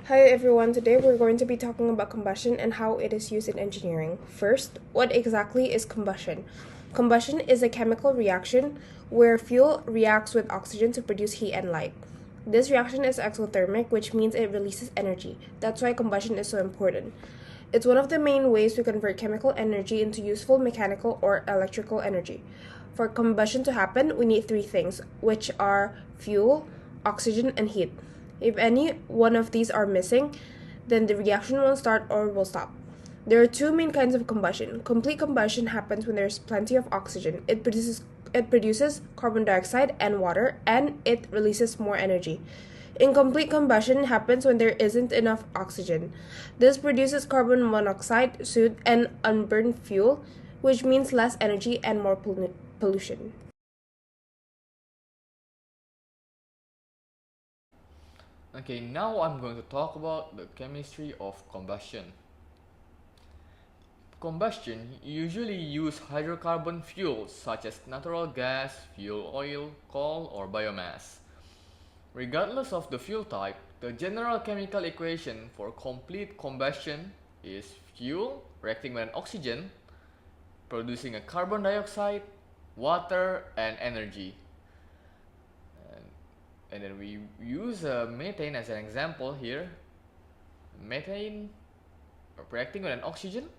Hi everyone, today we're going to be talking about combustion and how it is used in engineering. First, what exactly is combustion? Combustion is a chemical reaction where fuel reacts with oxygen to produce heat and light. This reaction is exothermic, which means it releases energy. That's why combustion is so important. It's one of the main ways we convert chemical energy into useful mechanical or electrical energy. For combustion to happen, we need three things, which are fuel, oxygen, and heat. If any one of these are missing, then the reaction won't start or will stop. There are two main kinds of combustion. Complete combustion happens when there's plenty of oxygen. It produces carbon dioxide and water, and it releases more energy. Incomplete combustion happens when there isn't enough oxygen. This produces carbon monoxide, soot, and unburned fuel, which means less energy and more pollution. Okay, now I'm going to talk about the chemistry of combustion. Combustion usually use hydrocarbon fuels such as natural gas, fuel oil, coal, or biomass. Regardless of the fuel type, the general chemical equation for complete combustion is fuel reacting with an oxygen, producing a carbon dioxide, water, and energy. And then we use methane as an example here. Methane reacting with an oxygen,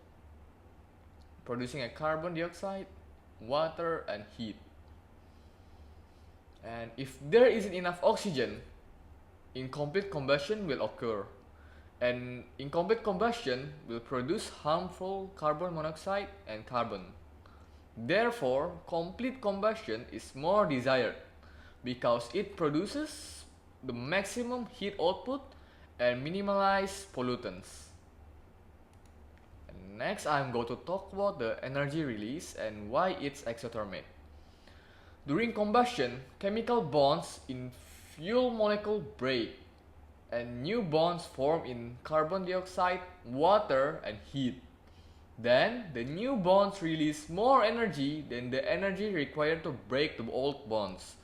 producing a carbon dioxide, water, and heat. And if there isn't enough oxygen, incomplete combustion will occur. And incomplete combustion will produce harmful carbon monoxide and carbon. Therefore, complete combustion is more desired because it produces the maximum heat output and minimalize pollutants. And next, I'm going to talk about the energy release and why it's exothermic. During combustion, chemical bonds in fuel molecule break and new bonds form in carbon dioxide, water, and heat. Then, the new bonds release more energy than the energy required to break the old bonds.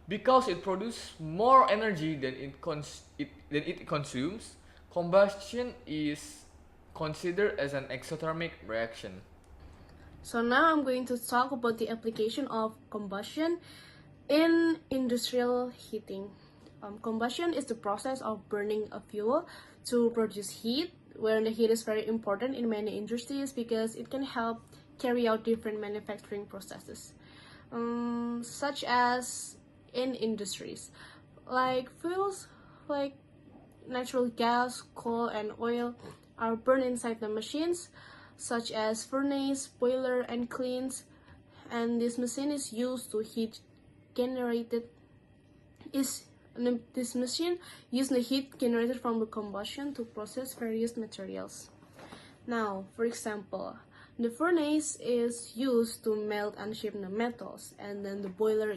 Because it produces more energy than it consumes, combustion is considered as an exothermic reaction. So now I'm going to talk about the application of combustion in industrial heating. Combustion is the process of burning a fuel to produce heat, where the heat is very important in many industries because it can help carry out different manufacturing processes, such as in industries like fuels like natural gas, coal, and oil are burned inside the machines such as furnace, boiler, and kilns, and this machine is used to heat generated is this machine uses the heat generated from the combustion to process various materials. Now, for example, the furnace is used to melt and shape the metals, and then the boiler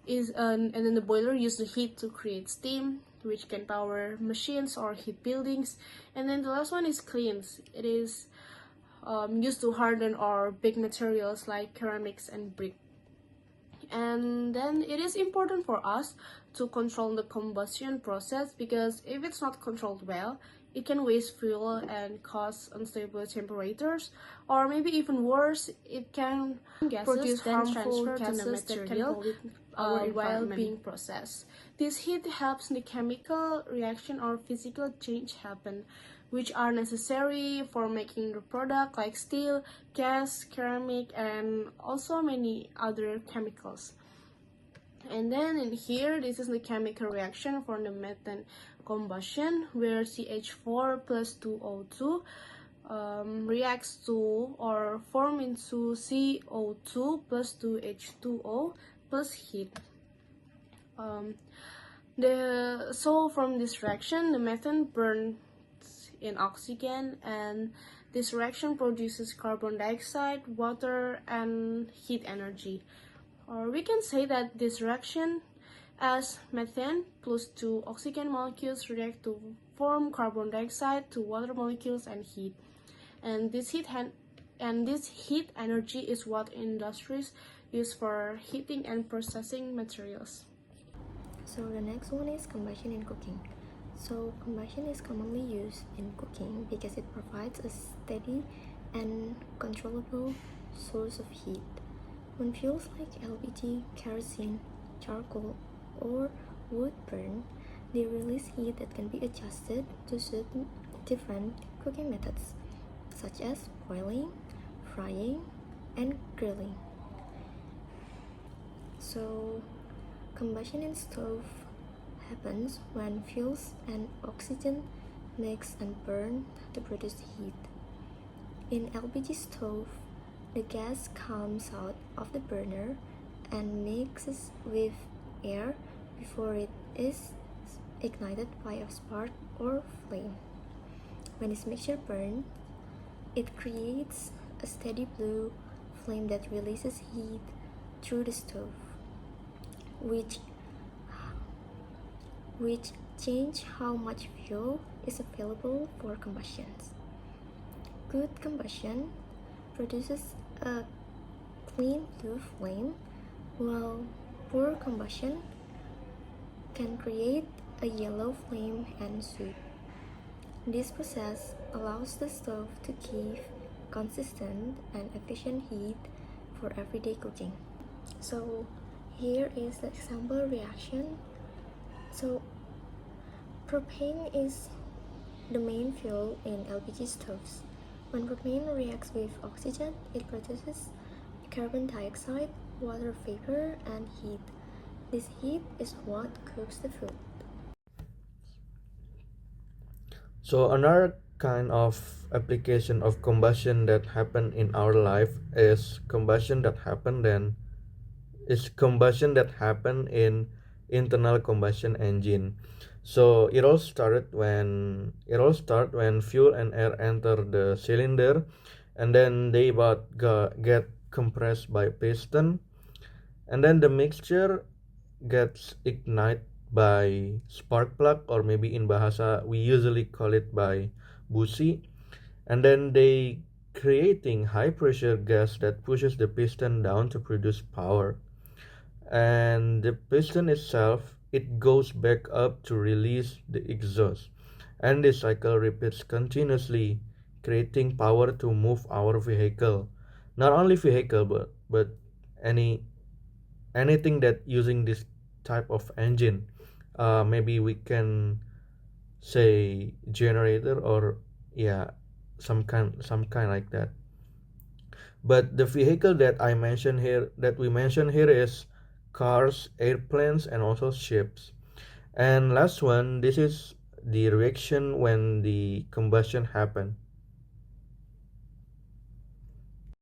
and then the boiler uses the heat to create steam, which can power machines or heat buildings. And then the last one is kilns. It is used to harden or bake materials like ceramics and brick. And then it is important for us to control the combustion process because if it's not controlled well, it can waste fuel and cause unstable temperatures, or maybe even worse, it can produce harmful gases that can pollute while being processed. This heat helps the chemical reaction or physical change happen, which are necessary for making the product like steel, gas, ceramic, and also many other chemicals. And then in here, this is the chemical reaction for the methane combustion, where CH4 plus 2O2 reacts to or form into CO2 plus 2H2O plus heat. So from this reaction, the methane burns in oxygen, and this reaction produces carbon dioxide, water, and heat energy. Or we can say that this reaction as methane plus two oxygen molecules react to form carbon dioxide to water molecules and heat. And this heat energy is what industries use for heating and processing materials. So the next one is combustion in cooking. So combustion is commonly used in cooking because it provides a steady and controllable source of heat. When fuels like LPG, kerosene, charcoal, or wood burn, they release heat that can be adjusted to suit different cooking methods, such as boiling, frying, and grilling. So, combustion in stove happens when fuels and oxygen mix and burn to produce heat. In LPG stove, the gas comes out of the burner and mixes with air before it is ignited by a spark or flame. When this mixture burns, it creates a steady blue flame that releases heat through the stove, which change how much fuel is available for combustion. Good combustion produces a clean blue flame, while poor combustion can create a yellow flame and soot. This process allows the stove to give consistent and efficient heat for everyday cooking. So here is the example reaction. So propane is the main fuel in LPG stoves. When propane reacts with oxygen, it produces carbon dioxide, water vapor, and heat. This heat is what cooks the food. So another kind of application of combustion that happen in our life is combustion that happen in internal combustion engine. So it all start when fuel and air enter the cylinder, and then they both get compressed by piston, and then the mixture gets ignited by spark plug, or maybe in bahasa we usually call it by busi, and then they creating high pressure gas that pushes the piston down to produce power, and the piston itself, it goes back up to release the exhaust, and this cycle repeats continuously, creating power to move our vehicle. Not only vehicle, but any anything that using this type of engine. Maybe we can say generator, or yeah, some kind like that. But the vehicle that we mentioned here is cars, airplanes, and also ships. And last one, this is the reaction when the combustion happen.